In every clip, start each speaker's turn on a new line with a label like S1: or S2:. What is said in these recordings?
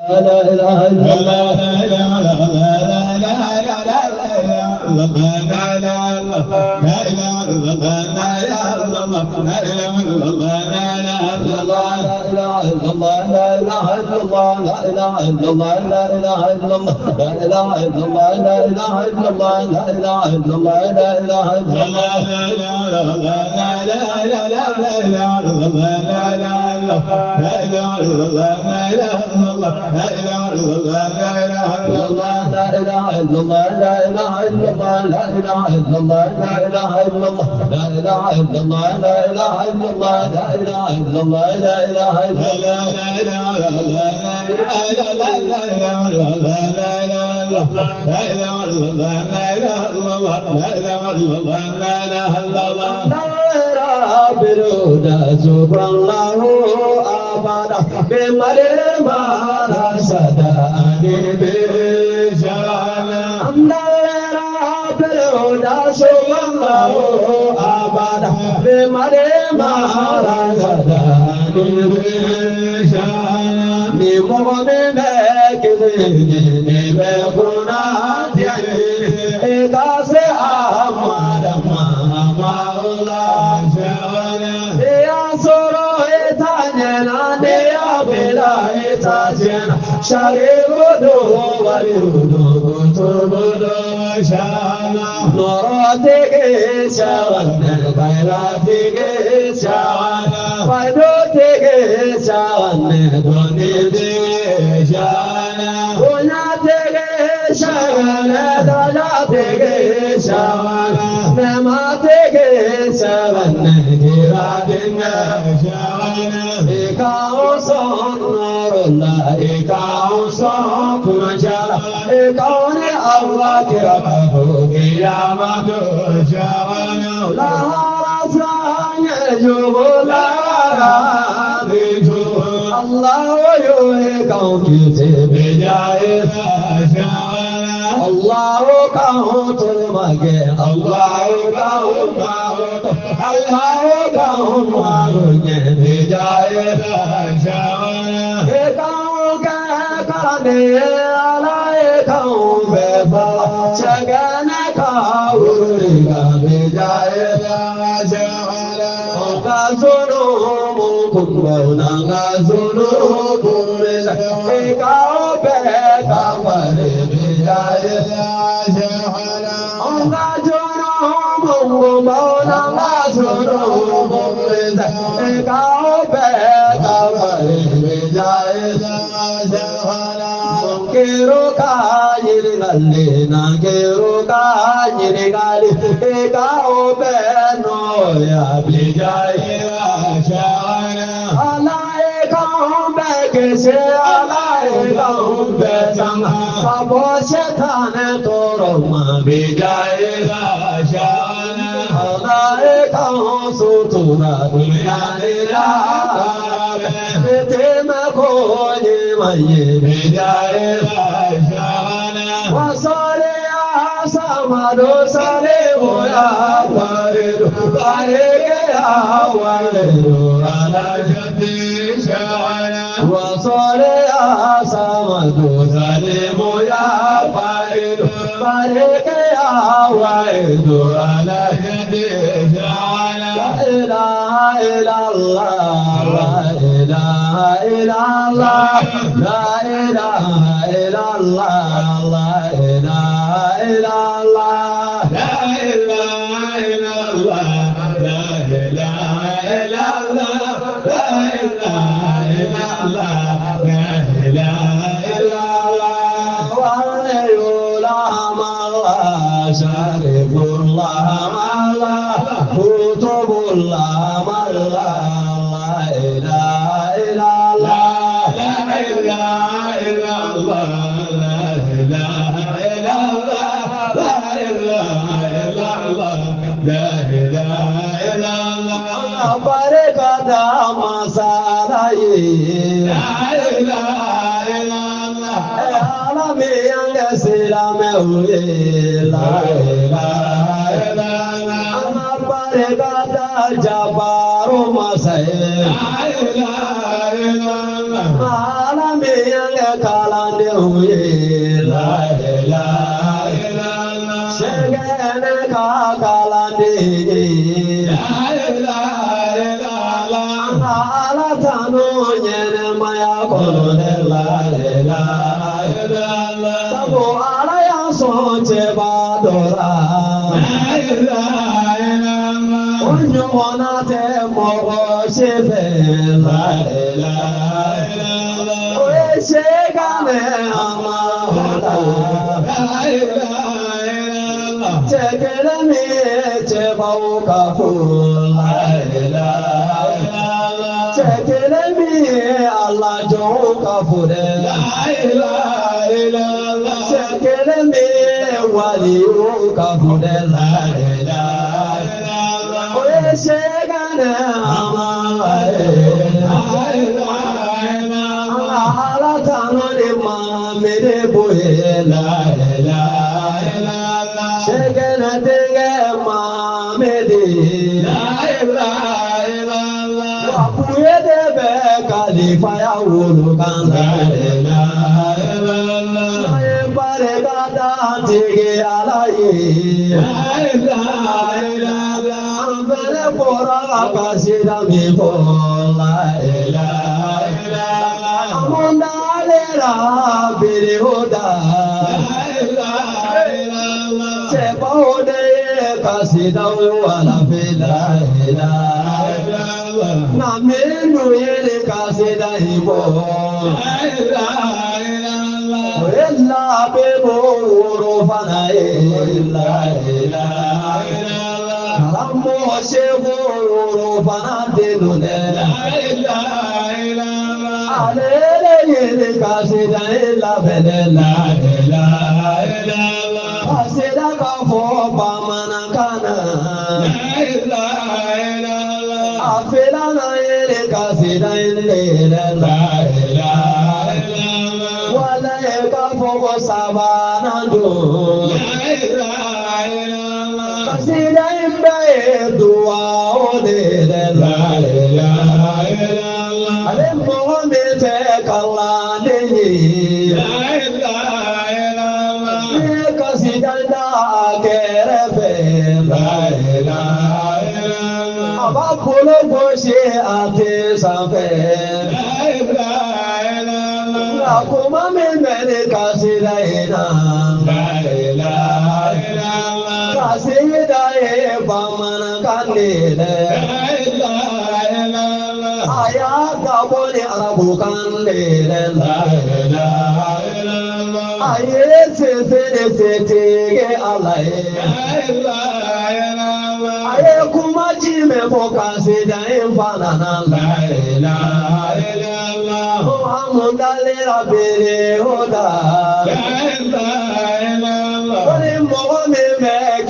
S1: لا إله إلا الله kalande huye la ilaha illallah shegene ka kalande la ilaha illallah ala tanu nyene maya kono la ilaha illallah sabu ala ya so che ba dora la ilaha illallah onyo ona te mo shefe la ilaha illallah oye shegane ama la ilaha illallah chekele me cheba ukafu la ilaha illallah chekele me Allah jo ukafu la ilaha illallah chekele me wali ukafu la ilaha illallah oye shegane ama ala tano ni ma mere boye la ilaha illallah shegene tenge ma mere la ilaha illallah wapuye de be khalifa ya wulu kan la ilaha illallah ye bare gada tige ala ye la ilaha illallah bere pora kasida mi po la ilaha illallah amondale ra bere hoda la ilaha illallah se bode kasida wala fe la ilaha illallah na menu ye kasida ibo la ilaha illallah illa be bo ro fana la ilaha illallah Rammo shehu fanate lune la ilaha illallah alele yele kasida illa bele la ilaha illallah kasida ka fo pamana kana la ilaha illallah afela na yele kasida illa la ilaha illallah wala ka fo sabana do la ilaha illallah kasida dua ode la ilaha illallah ale mohammed te kalane la ilaha illallah kasidanda kerefe la ilaha illallah abakolo boshe ate safe la ilaha illallah akuma memele kasida ina la ilaha illallah kasida bamana kanile la ilaha illallah aya gaboni arabu kanile la ilaha illallah aye se ge alai la ilaha illallah aye kuma jime fokasi da infana la ilaha illallah muhammad ali rabbi hoda la ilaha illallah wali muhammad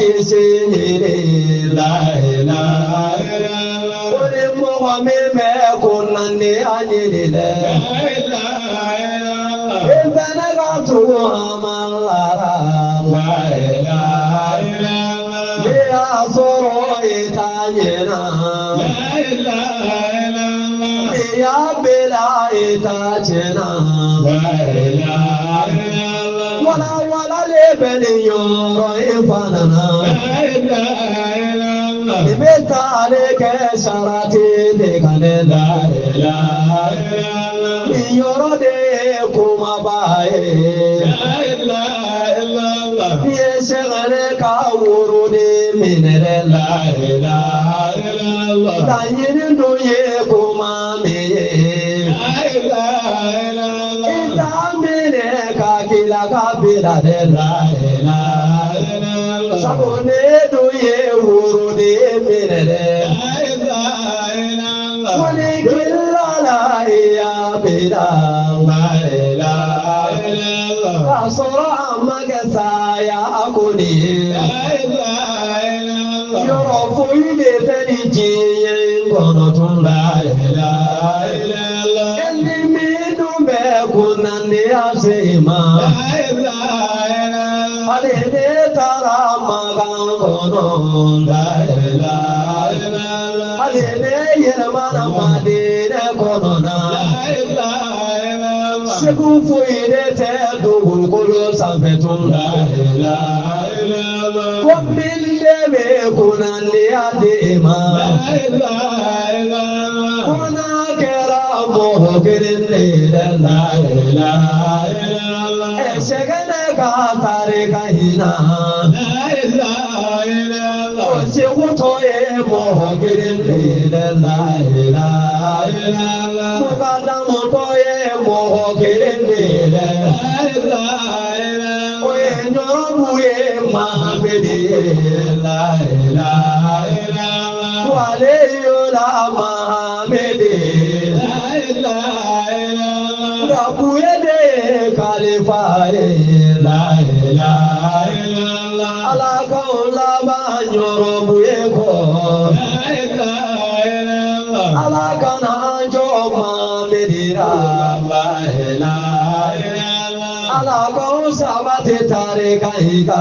S1: Kisini la ilaha illallah Kuni muhammad me kunandi anili la ilaha illallah Ibana gatu amalara la ilaha illallah Biya soro itanyena la ilaha illallah Biya bila itachena la ilaha illallah Wala lebeni yoro ifanana la ilaha illallah Ibeta aleke sharati dekane la ilaha illallah Yoro de kumabaye la ilaha illallah Yeshagare kawuru de minere la ilaha illallah Tayinu ye kumameye la ilaha illallah Itamine kakila kabila de la ilaha illallah Sabone duye wuru de minere la ilaha illallah Kuni killa la iya bida la ilaha illallah Asura amagasa ya akuni la ilaha illallah Yorofu ile teni jiye ngono tun la ilaha illallah Endi midu be kunandi asima la ilaha illallah Alene tara magan kono la ilaha illallah Alene yermana madine kono la ilaha illallah Ṣẹ́gun fún ilé tẹ́ dògògòlò sàfẹ́tún láìlá. Wọ́n bí léèrè kùnà lé àdé mà. Kùnà kẹ́ra mọ̀ kiri lè láìlá. Ẹ̀ṣẹ̀ kẹ́lẹ́ ká tàrí ká yìnà. Ṣẹ́gun tó yẹ mọ̀ kiri lè láìlá. Mọ̀kàdámù tó yẹ mọ̀ kiri lè láìlá. Oye nyọ́rọ̀mù yẹ máa bèdè láìlá. Wàlé yóò lá máa bèdè láìlá. Dàkúyé dé kàlífà yẹ láìlá. Alákàwọ̀ lábá nyọ́rọ̀mù yẹ kọ́ láìlá. Alákàná jọ máa bèdè láìlá. Alákàwọ̀ sábà ti tàrí káyíká.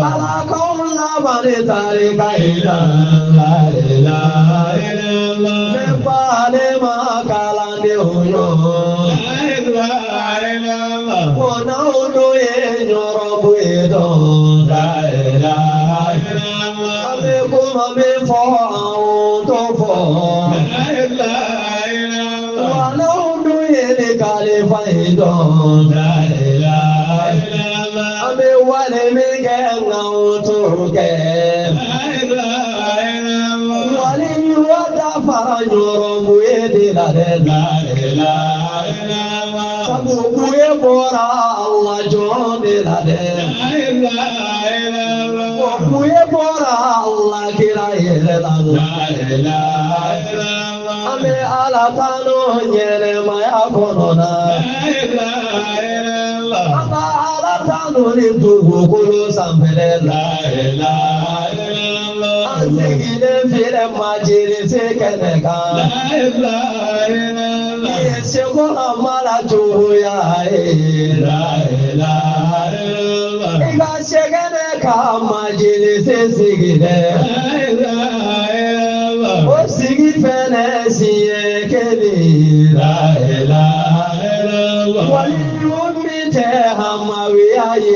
S1: Alákàwọ̀ lábá ti tàrí káyíká. Nípa ní máa kàlà ní òyò. Wọ̀nà olóyè nyọ̀rọ̀ bú ìdán. Àbíkú máa mi fọ́ àwọn tó fọ́. Wọ̀nà olóyè ní kàlífà ìdán. Àbí wálé mi kẹ́ ńlá tó kẹ́. Wálé yíwá dáfàrà nyọ̀rọ̀ bú ìdí ládẹ́. Sabuku ye bora Allah jode lade. Sabuku ye bora Allah kira ye lade. Ame ala tano nyere maya konona. Ama ala tano ni tugu kulu sampele la. Anzigile file majiri sekeneka. Yesego amala tuya Iga shegene kama jili sesigide O sigi fene siye keli Wali umite hamawi aye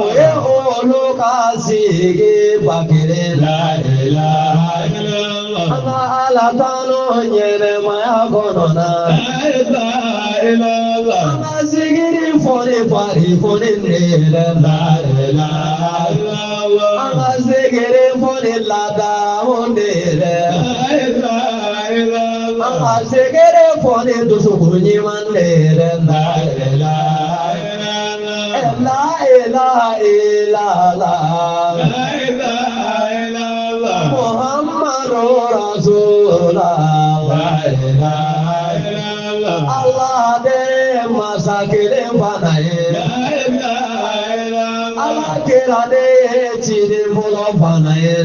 S1: Oye oluka sigi bakire Ama alatano nyere maya konona. Ama sigiri foni fari foni nile. Ama sigiri foni lada ondile. Ama sigiri foni dusukuni mandile. La ilaha illallah. Muhammadur Rasulullah. Allah de masakile fanaye. Allah kira de chiri mulo fanaye.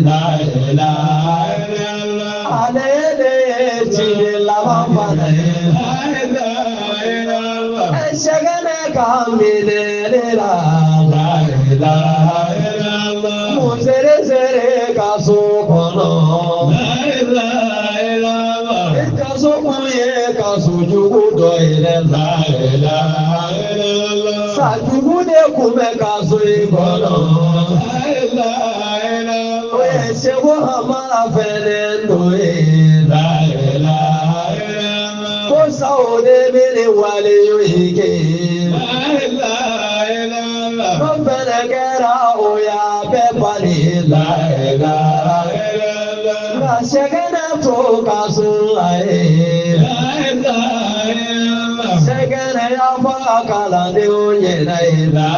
S1: Ale de chiri lava fanaye. Shagane kamile la. Musere sere kaso kono. Kaso kuye kaso jugu doire la. Sa jugu de kume kaso ikono. Oye shego hamala fene noe la. Kosa ode bile wale yoike. Nobele kera oya bepani la. Shagana to kaso ae. Shagana ya fa kala de onye na la.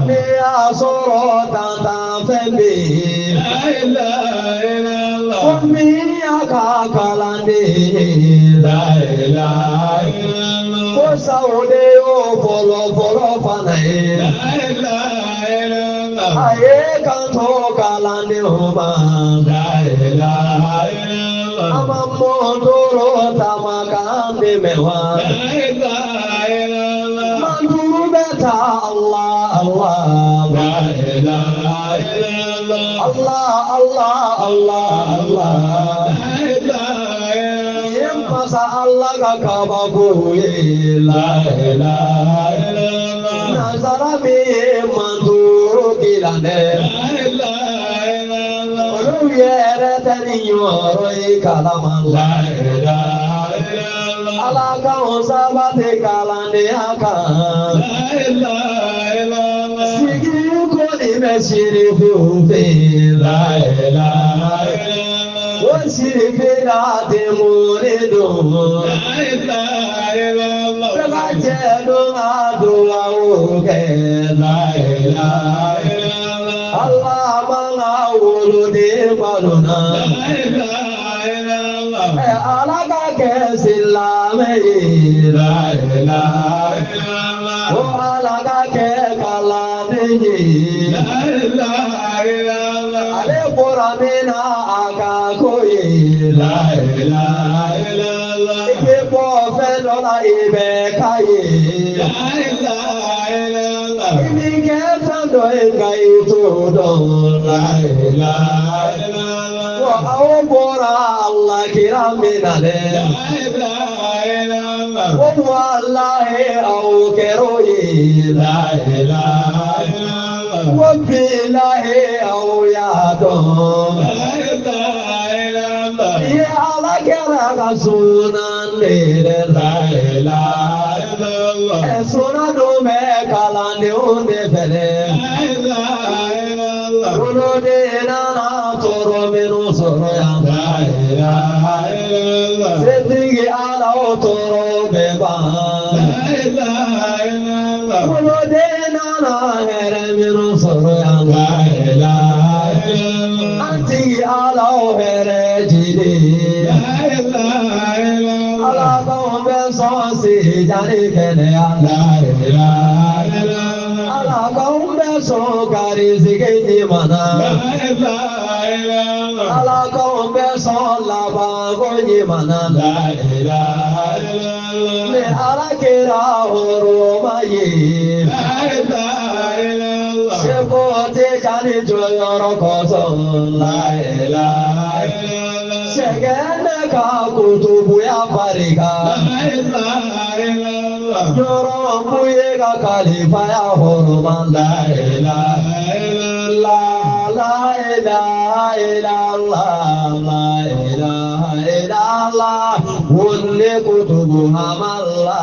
S1: Ni asoro tata fembe. Omi aka kala de la. Kosa ode o bolo fanae. Aye kanto kala de oma. Amamodoro tamakande mewa. Manduru beta Allah Allah. Allah Allah Allah Allah. masa Allah ka kaba koye la ilaha illallah nazara mi mandu kilane la ilaha illallah oluyere tani yoro ikalama la ilaha illallah alaka osabate kalane aka la ilaha illallah sigi ko ni mesiri fufe la ilaha illallah wasiri fela de murido la ilaha illallah sajado adwa oke la ilaha illallah Allah mala wulude baruna la ilaha illallah alaka kesilame la ilaha illallah o alaka ke kalane la ilaha illallah ale boramena aga koye la ilaha illallah ibe bo fe dola ibe kaye la ilaha illallah ibi ke sando ngai to do la ilaha illallah wa au bora Allah kiramina le la ilaha illallah wa wallahi au keroye la ilaha illallah wa billahi au yado la ilaha illallah ya Allah kera sunan le la ilaha illallah sunanu me kalane unde fele la ilaha illallah ulode na toro menu soro ya la ilaha illallah sedigi ala toro beba la ilaha illallah ulode na here menu soro ya la ilaha illallah anti ala here jide la ilaha illallah ala ko be so si jani kene la ilaha illallah ala ko be so gari zige mana la ilaha illallah ala ko be so la ba go ni mana la ilaha illallah me ala kira horo maye la ilaha illallah se ko te jani joyoro ko so la ilaha illallah se gene ka kutubu ya farika la ilaha illallah yoro buye ka khalifa ya horo man la ilaha illallah la ilaha illallah la ilaha illallah wolle kutubu hamalla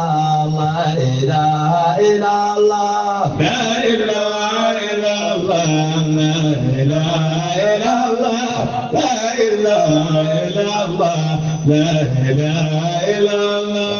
S1: la ilaha illallah la ilaha illallah la ilaha illallah la ilaha illallah la ilaha illallah